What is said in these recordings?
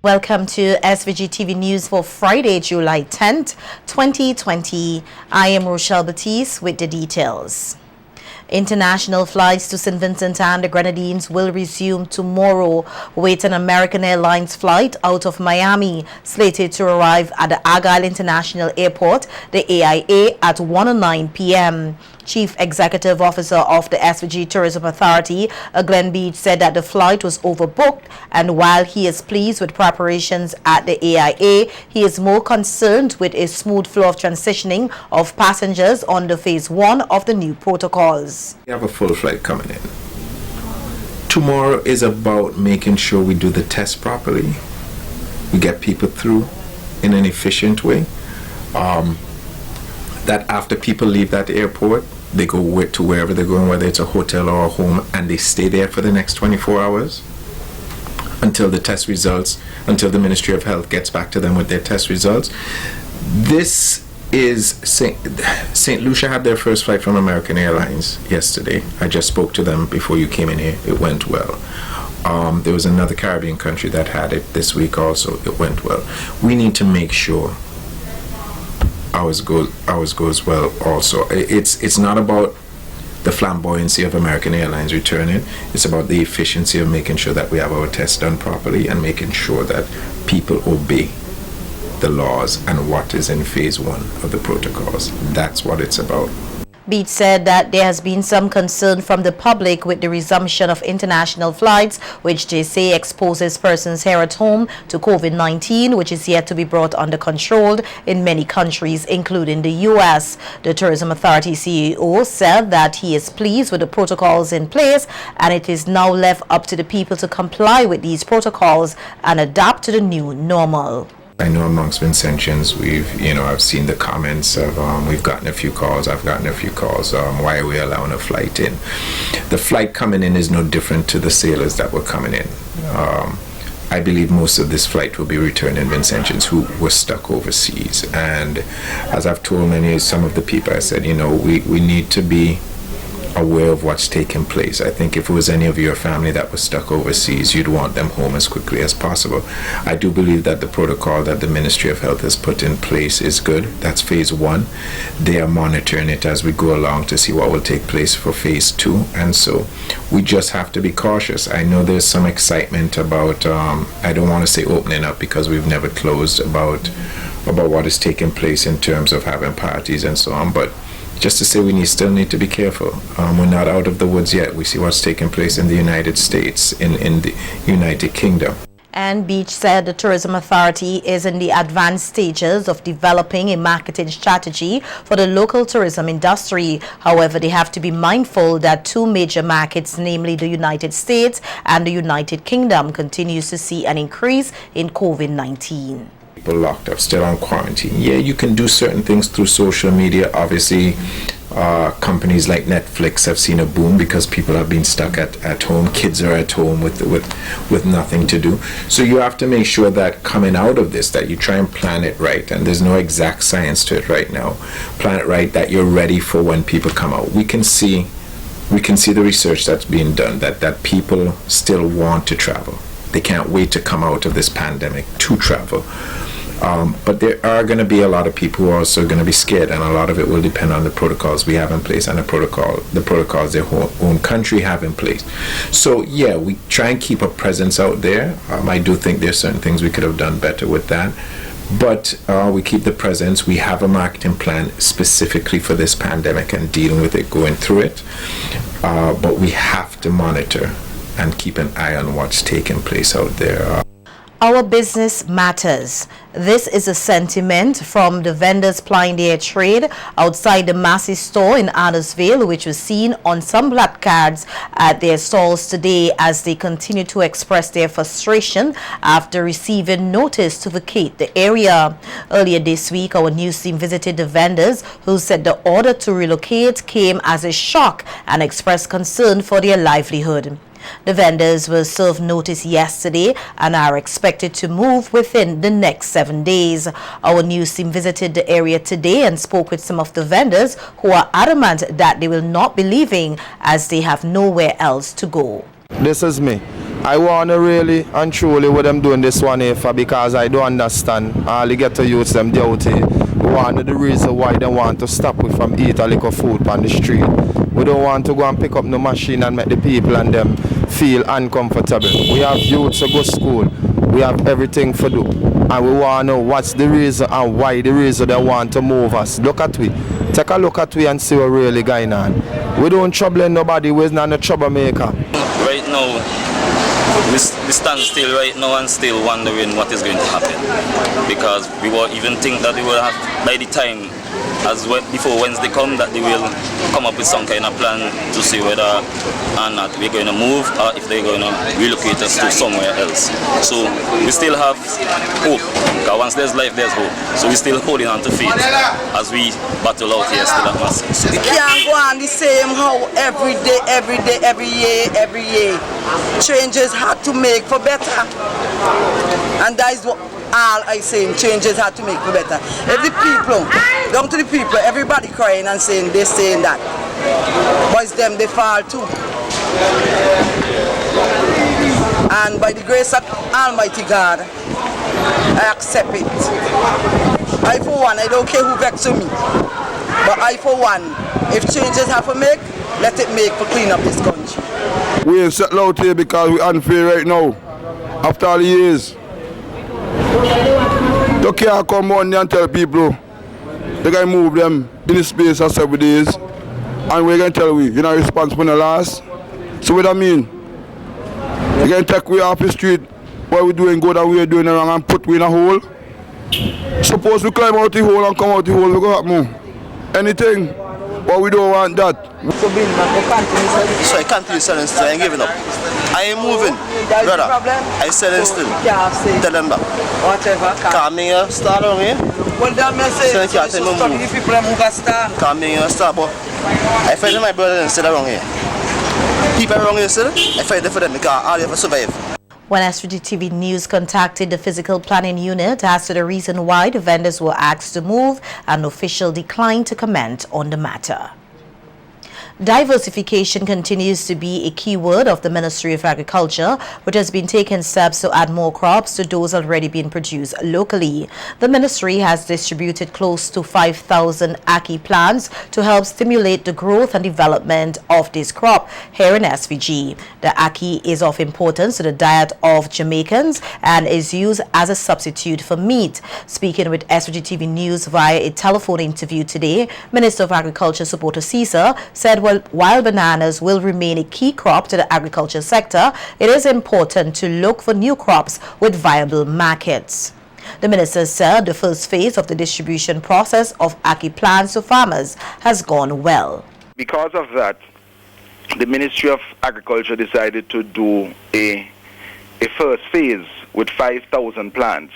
Welcome to SVG-TV News for Friday, July 10th, 2020. I am Rochelle Batiste with the details. International flights to St. Vincent and the Grenadines will resume tomorrow, with an American Airlines flight out of Miami slated to arrive at the Argyle International Airport, the AIA, at 1:09 p.m. Chief Executive Officer of the SVG Tourism Authority, Glenn Beach, said that the flight was overbooked, and while he is pleased with preparations at the AIA, he is more concerned with a smooth flow of transitioning of passengers under phase 1 of the new protocols. We have a full flight coming in. Tomorrow is about making sure we do the test properly. We get people through in an efficient way. That after people leave that airport, they go to wherever they're going, whether it's a hotel or a home, and they stay there for the next 24 hours until the test results, until the Ministry of Health gets back to them with their test results. This is St. Lucia had their first flight from American Airlines yesterday. I just spoke to them before you came in here. It went well. There was another Caribbean country that had it this week also. It went well. We need to make sure ours goes well also. It's not about the flamboyancy of American Airlines returning. It's about the efficiency of making sure that we have our tests done properly and making sure that people obey the laws and what is in phase 1 of the protocols. That's what it's about. Beach said that there has been some concern from the public with the resumption of international flights, which they say exposes persons here at home to COVID-19, which is yet to be brought under control in many countries, including the U.S. The Tourism Authority CEO said that he is pleased with the protocols in place, and it is now left up to the people to comply with these protocols and adapt to the new normal. I know amongst Vincentians, I've seen the comments of, we've gotten a few calls, I've gotten a few calls, why are we allowing a flight in? The flight coming in is no different to the sailors that were coming in. I believe most of this flight will be returning Vincentians who were stuck overseas. And as I've told some of the people, I said, we need to be aware of what's taking place. I think if it was any of your family that was stuck overseas, you'd want them home as quickly as possible. I do believe that the protocol that the Ministry of Health has put in place is good. That's phase 1. They are monitoring it as we go along to see what will take place for phase 2, and so we just have to be cautious. I know there's some excitement about I don't want to say opening up because we've never closed, about what is taking place in terms of having parties and so on, but just to say we still need to be careful. We're not out of the woods yet. We see what's taking place in the United States, in the United Kingdom. And Beach said the Tourism Authority is in the advanced stages of developing a marketing strategy for the local tourism industry. However, they have to be mindful that 2 major markets, namely the United States and the United Kingdom, continues to see an increase in COVID-19. People locked up, still on quarantine. Yeah, you can do certain things through social media. Obviously, companies like Netflix have seen a boom because people have been stuck at home. Kids are at home with nothing to do. So you have to make sure that coming out of this, that you try and plan it right. And there's no exact science to it right now. Plan it right, that you're ready for when people come out. We can see the research that's being done, that people still want to travel. They can't wait to come out of this pandemic to travel. But there are going to be a lot of people who are also going to be scared, and a lot of it will depend on the protocols we have in place and the protocols their own country have in place. So yeah, we try and keep a presence out there. I do think there's certain things we could have done better with that, but we keep the presence. We have a marketing plan specifically for this pandemic and dealing with it, going through it, but we have to monitor and keep an eye on what's taking place out there. Our business matters. This is a sentiment from the vendors plying their trade outside the Massey store in Ardersville, which was seen on some placards at their stalls today as they continue to express their frustration after receiving notice to vacate the area. Earlier this week, our news team visited the vendors, who said the order to relocate came as a shock and expressed concern for their livelihood. The vendors were served notice yesterday and are expected to move within the next 7 days. Our news team visited the area today and spoke with some of the vendors who are adamant that they will not be leaving as they have nowhere else to go. This is me. I want to really and truly what I'm doing this one here for, because I don't understand all the ghetto youths them duty. One of the reason why they want to stop we from eat a little food on the street. We don't want to go and pick up no machine and make the people and them feel uncomfortable. We have youths to go to school. We have everything for do. And we want to know what's the reason and why the reason they want to move us. Look at we. Take a look at we and see what really going on. We don't trouble nobody. We're not a troublemaker. Right now, we stand still right now and still wondering what is going to happen, because we won't even think that we will have, by the time before Wednesday come, that they will come up with some kind of plan to see whether or not we're going to move or if they're going to relocate us to somewhere else. So we still have hope, because once there's life, there's hope. So we're still holding on to faith as we battle out here still at Massive. So we can't go on the same how every day, every year. Changes had to make for better. And that is what all I say, changes had to make for better. If the people, down to the people, everybody crying and saying this, saying that. But it's them, they fall too. And by the grace of Almighty God, I accept it. I for one, I don't care who vexes me. But I for one, if changes have to make, let it make for clean up this country. We ain't settled out here because we're unfair right now. After all the years. You can't come on and tell people they can move them in the space of 7 days, and we're going to tell you're not responsible in the last. So what I mean? You can take we off the street what we're doing good and we're doing wrong and put we in a hole. Suppose we climb out the hole and come out the hole, we go happen. Anything, but we don't want that. So I continue selling still, I ain't giving up. I ain't moving, brother. I selling still. Tell them that. Whatever. Come here, start on here. Well, that man says, so stop the people move a star. Come here, start, but I fight my brothers and still around here. People around here still, I fight for them because all have to survive. When SVGTV News contacted the physical planning unit as to the reason why the vendors were asked to move, an official declined to comment on the matter. Diversification continues to be a key word of the Ministry of Agriculture, which has been taking steps to add more crops to those already being produced locally. The ministry has distributed close to 5,000 Aki plants to help stimulate the growth and development of this crop here in SVG. The Aki is of importance to the diet of Jamaicans and is used as a substitute for meat. Speaking with SVGTV News via a telephone interview today, Minister of Agriculture Supporter Caesar said while bananas will remain a key crop to the agriculture sector, it is important to look for new crops with viable markets. The minister said the first phase of the distribution process of Aki plants to farmers has gone well. Because of that, the Ministry of Agriculture decided to do a first phase with 5,000 plants,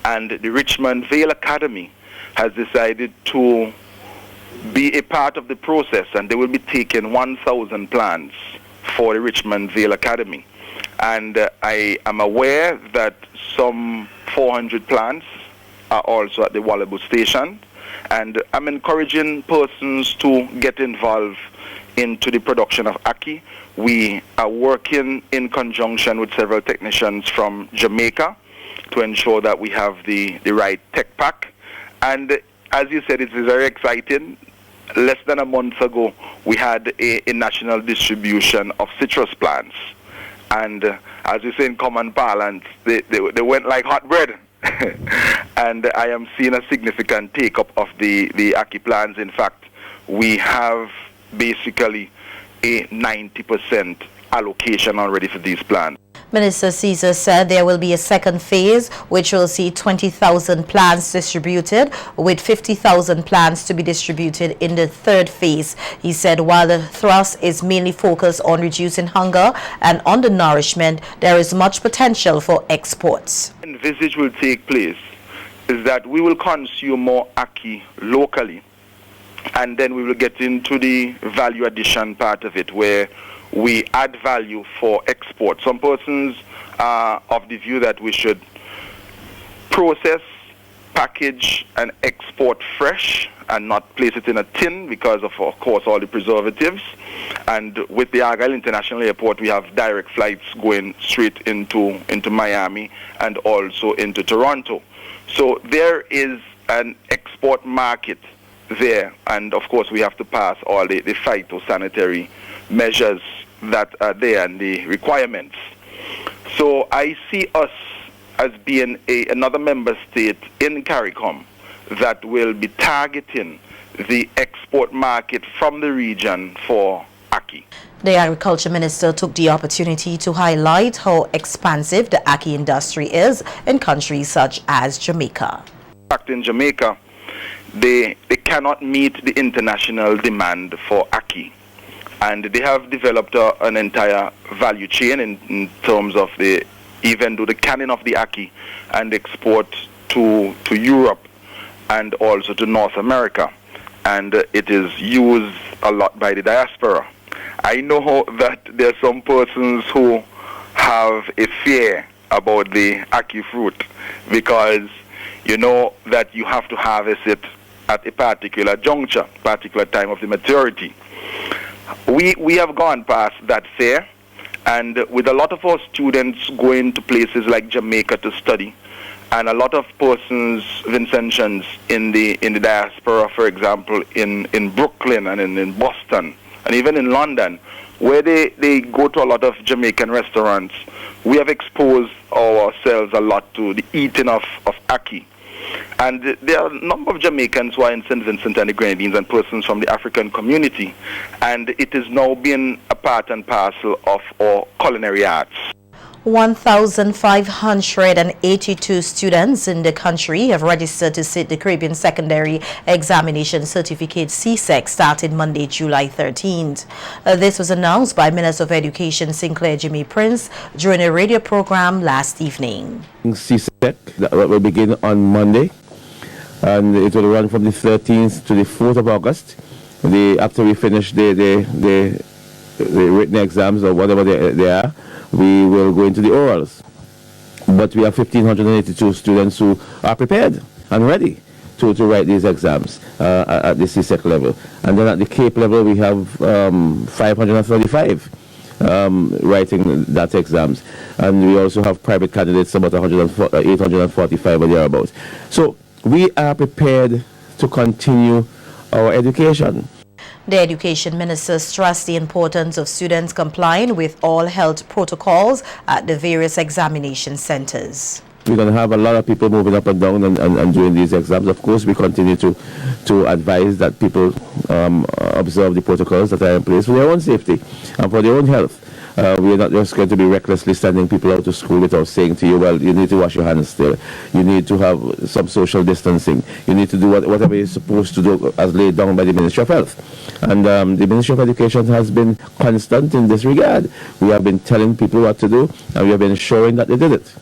and the Richmond Vale Academy has decided to be a part of the process, and they will be taking 1,000 plants for the Richmond Vale Academy. And I am aware that some 400 plants are also at the Wallabu station, and I'm encouraging persons to get involved into the production of Aki. We are working in conjunction with several technicians from Jamaica to ensure that we have the right tech pack. And as you said, it is very exciting. Less than a month ago, we had a national distribution of citrus plants. And as you say in common parlance, they went like hot bread. And I am seeing a significant take-up of the Aki plants. In fact, we have basically a 90% allocation already for these plants. Minister Caesar said there will be a second phase which will see 20,000 plants distributed, with 50,000 plants to be distributed in the third phase. He said while the thrust is mainly focused on reducing hunger and undernourishment, there is much potential for exports. Envisage will take place is that we will consume more Aki locally, and then we will get into the value addition part of it, where we add value for export. Some persons are of the view that we should process package and export fresh and not place it in a tin because of course, all the preservatives. And with the Argyle International Airport, we have direct flights going straight into Miami and also into Toronto. So there is an export market there, and of course we have to pass all the phytosanitary measures that are there and the requirements. So I see us as being another member state in CARICOM that will be targeting the export market from the region for Aki. The Agriculture Minister took the opportunity to highlight how expansive the Aki industry is in countries such as Jamaica. In fact, in Jamaica, they cannot meet the international demand for Aki. And they have developed an entire value chain in terms of even do the canning of the Aki and export to Europe and also to North America. And it is used a lot by the diaspora. I know that there are some persons who have a fear about the Aki fruit because you know that you have to harvest it at a particular juncture, particular time of the maturity. We have gone past that fear, and with a lot of our students going to places like Jamaica to study, and a lot of persons, Vincentians in the diaspora, for example, in Brooklyn and in Boston, and even in London, where they go to a lot of Jamaican restaurants, we have exposed ourselves a lot to the eating of Aki. And there are a number of Jamaicans who are in St. Vincent and the Grenadines and persons from the African community. And it is now being a part and parcel of our culinary arts. 1,582 students in the country have registered to sit the Caribbean Secondary Examination Certificate CSEC starting Monday, July 13th. This was announced by Minister of Education Sinclair Jimmy Prince during a radio program last evening. CSEC that will begin on Monday, and it will run from the 13th to the 4th of August. After we finish the written exams or whatever they are, we will go into the orals. But we have 1,582 students who are prepared and ready to write these exams at the CSEC level. And then at the CAPE level, we have 535 writing that exams. And we also have private candidates, about 845 or thereabouts. So we are prepared to continue our education. The Education Minister stressed the importance of students complying with all health protocols at the various examination centers. We're going to have a lot of people moving up and down and doing these exams. Of course, we continue to advise that people observe the protocols that are in place for their own safety and for their own health. We're not just going to be recklessly sending people out to school without saying to you, well, you need to wash your hands still. You need to have some social distancing. You need to do whatever you're supposed to do as laid down by the Ministry of Health. And the Ministry of Education has been constant in this regard. We have been telling people what to do, and we have been ensuring that they did it.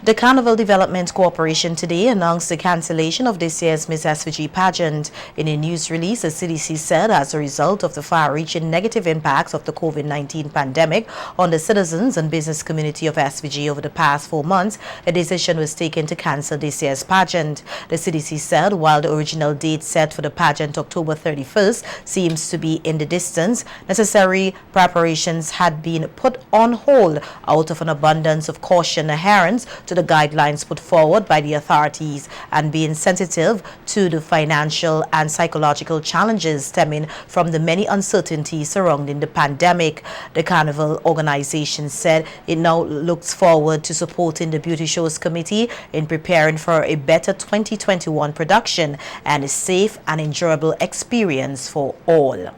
The Carnival Development Corporation today announced the cancellation of this year's Miss SVG pageant. In a news release, the CDC said as a result of the far-reaching negative impacts of the COVID-19 pandemic on the citizens and business community of SVG over the past 4 months, a decision was taken to cancel this year's pageant. The CDC said while the original date set for the pageant, October 31st, seems to be in the distance, necessary preparations had been put on hold out of an abundance of caution adherence to the guidelines put forward by the authorities and being sensitive to the financial and psychological challenges stemming from the many uncertainties surrounding the pandemic. The Carnival organization said it now looks forward to supporting the Beauty Shows Committee in preparing for a better 2021 production and a safe and enjoyable experience for all.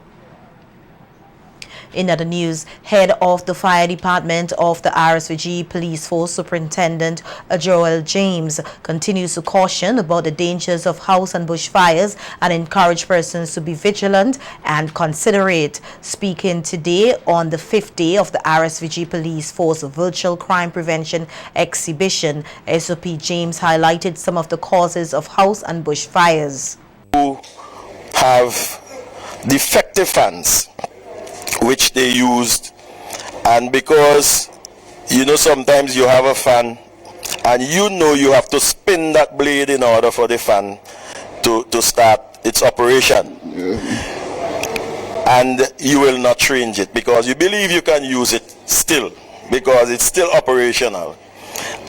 In other news, head of the fire department of the RSVG Police Force, Superintendent Joel James, continues to caution about the dangers of house and bush fires and encourage persons to be vigilant and considerate. Speaking today on the 5th day of the RSVG Police Force Virtual Crime Prevention Exhibition, SOP James highlighted some of the causes of house and bush fires. Who have defective fans which they used, and because sometimes you have a fan and you know you have to spin that blade in order for the fan to start its operation. And you will not change it because you believe you can use it still because it's still operational.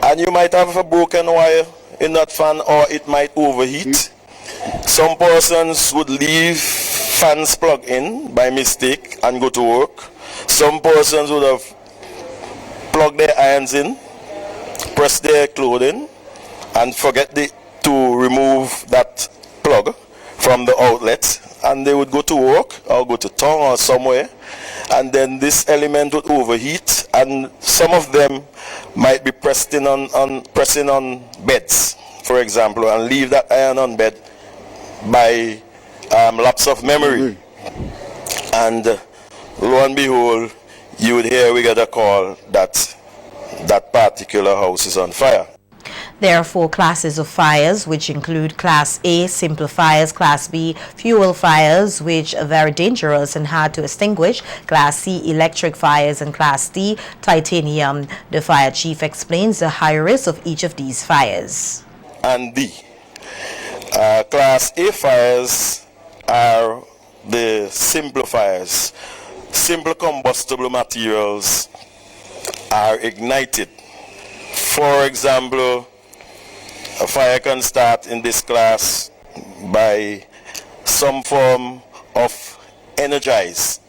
And you might have a broken wire in that fan, or it might overheat. Some persons would leave fans plugged in by mistake and go to work. Some persons would have plugged their irons in, press their clothing, and forget to remove that plug from the outlet, and they would go to work or go to town or somewhere, and then this element would overheat, and some of them might be pressing on beds, for example, and leave that iron on bed by lapse of memory. And lo and behold, you would hear we get a call that that particular house is on fire. There are 4 classes of fires, which include Class A, simple fires, Class B, fuel fires, which are very dangerous and hard to extinguish, Class C, electric fires, and Class D, titanium. The fire chief explains the high risk of each of these fires. And D. Class A fires are the simple fires. Simple combustible materials are ignited. For example, a fire can start in this class by some form of energize.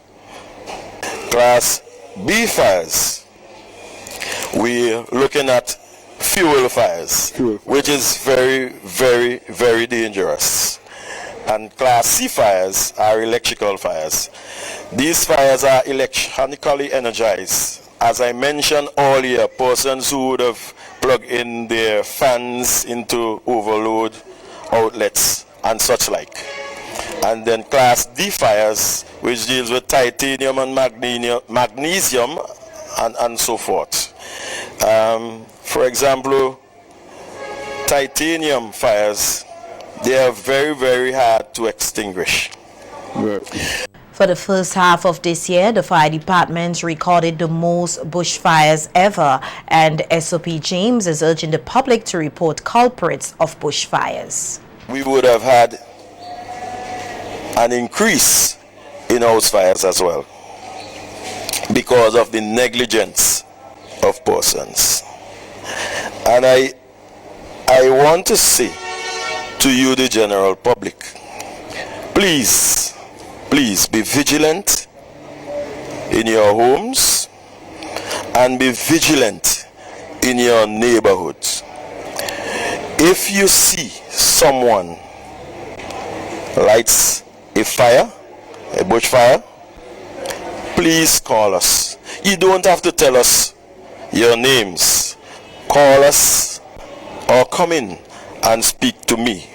Class B fires, we're looking at fuel fires, which is very, very, very dangerous. And Class C fires are electrical fires. These fires are electronically energized. As I mentioned earlier, persons who would have plugged in their fans into overload outlets and such like. And then Class D fires, which deals with titanium and magnesium and so forth. For example, titanium fires, they are very, very hard to extinguish. For the first half of this year, the fire department recorded the most bushfires ever, and SOP James is urging the public to report culprits of bushfires. We would have had an increase in house fires as well because of the negligence of persons. And I want to say to you, the general public, please be vigilant in your homes and be vigilant in your neighborhoods. If you see someone lights a fire, a bushfire, please call us. You don't have to tell us your names. Call us or come in and speak to me.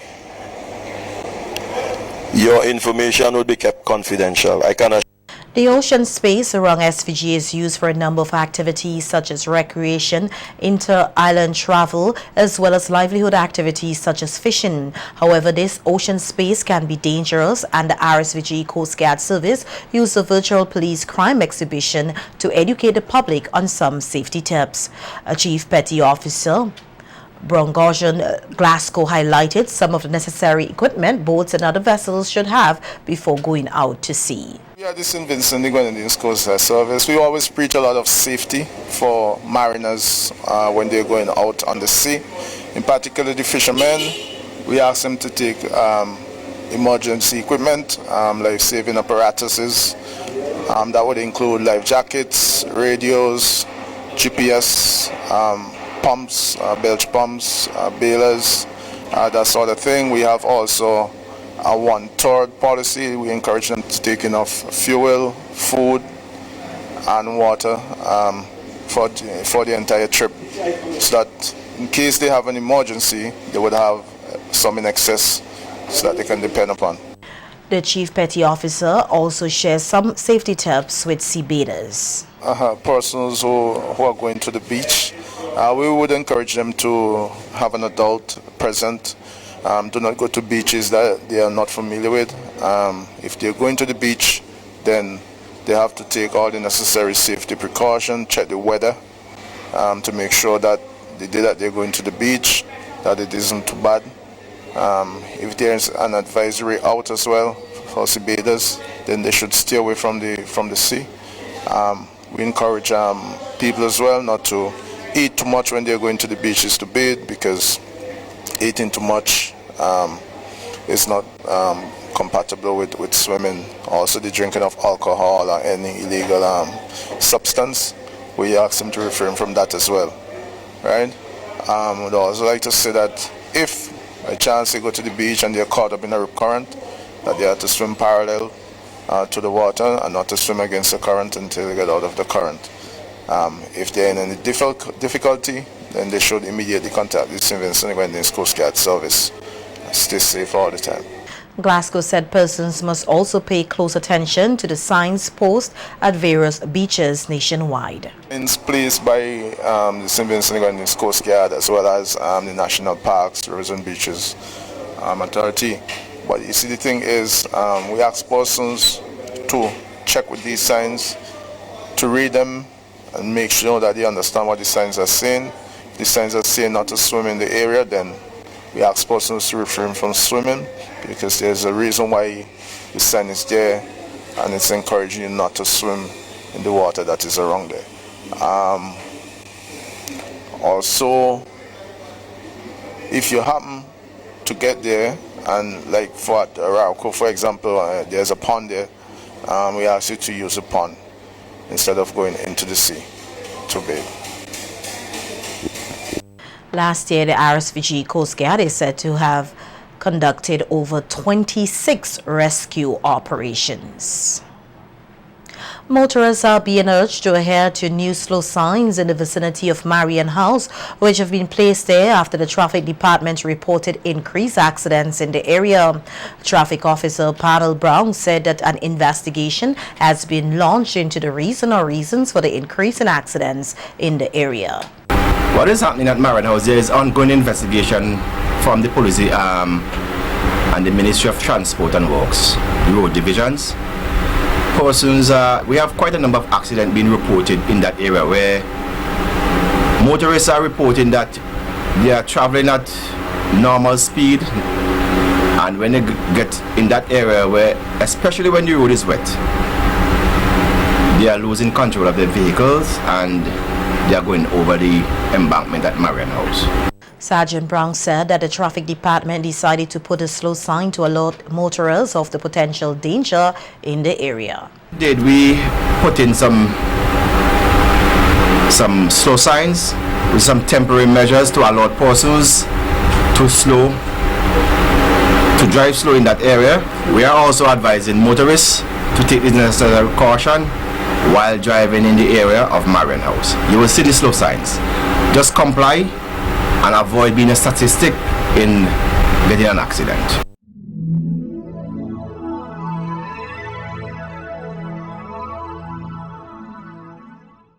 Your information will be kept confidential. I cannot. The ocean space around SVG is used for a number of activities such as recreation, inter-island travel, as well as livelihood activities such as fishing. However, this ocean space can be dangerous, and the RSVG Coast Guard Service used a virtual police crime exhibition to educate the public on some safety tips. A Chief Petty Officer Brongosian Glasgow highlighted some of the necessary equipment boats and other vessels should have before going out to sea. We are the St. Vincent the Grenadines Coast Guard Service. We always preach a lot of safety for mariners when they're going out on the sea. In particular, the fishermen, we ask them to take emergency equipment, life-saving apparatuses. That would include life jackets, radios, GPS, pumps, bilge pumps, bailers, that sort of thing. We have also a 1/3 policy. We encourage them to take enough fuel, food, and water for the entire trip, so that in case they have an emergency, they would have some in excess so that they can depend upon. The Chief Petty Officer also shares some safety tips with sea bathers. Persons who are going to the beach, we would encourage them to have an adult present. Do not go to beaches that they are not familiar with. If they're going to the beach, then they have to take all the necessary safety precautions, check the weather to make sure that the day that they're going to the beach, that it isn't too bad. If there's an advisory out as well for sea bathers, then they should stay away from the sea. We encourage people as well not to eat too much when they're going to the beaches to bathe, because eating too much is not compatible with swimming. Also the drinking of alcohol or any illegal substance, we ask them to refrain from that as well, right? We'd also like to say that if by chance they go to the beach and they're caught up in a rip current, that they have to swim parallel to the water and not to swim against the current until they get out of the current. If they're in any difficulty, then they should immediately contact the St. Vincent and Grenadines Coast Guard Service. Stay safe all the time. Glasgow said persons must also pay close attention to the signs posted at various beaches nationwide. Signs placed by the St. Vincent and Grenadines Coast Guard as well as the National Parks, Rivers and Beaches Authority. But you see, the thing is, we ask persons to check with these signs, to read them and make sure that they understand what the signs are saying. If the signs are saying not to swim in the area, then we ask persons to refrain from swimming, because there's a reason why the sign is there, and it's encouraging you not to swim in the water that is around there. Also, if you happen to get there, and like for Arauco, for example, there's a pond there, we ask you to use a pond instead of going into the sea to bathe. Last year, the RSVG Coast Guard is said to have conducted over 26 rescue operations. Motorists are being urged to adhere to new slow signs in the vicinity of Marion House, which have been placed there after the traffic department reported increased accidents in the area. Traffic officer Paddle Brown said that an investigation has been launched into the reason or reasons for the increase in accidents in the area. What is happening at Marion House? There is ongoing investigation from the police and the Ministry of Transport and Works, the road divisions. Persons, we have quite a number of accidents being reported in that area, where motorists are reporting that they are traveling at normal speed, and when they get in that area, where especially when the road is wet, they are losing control of their vehicles and they are going over the embankment at Marion House. Sergeant Brown said that the traffic department decided to put a slow sign to alert motorists of the potential danger in the area. Did we put in some slow signs with some temporary measures to alert persons to drive slow in that area. We are also advising motorists to take the necessary caution while driving in the area of Marion House. You will see the slow signs. Just comply and avoid being a statistic in getting an accident.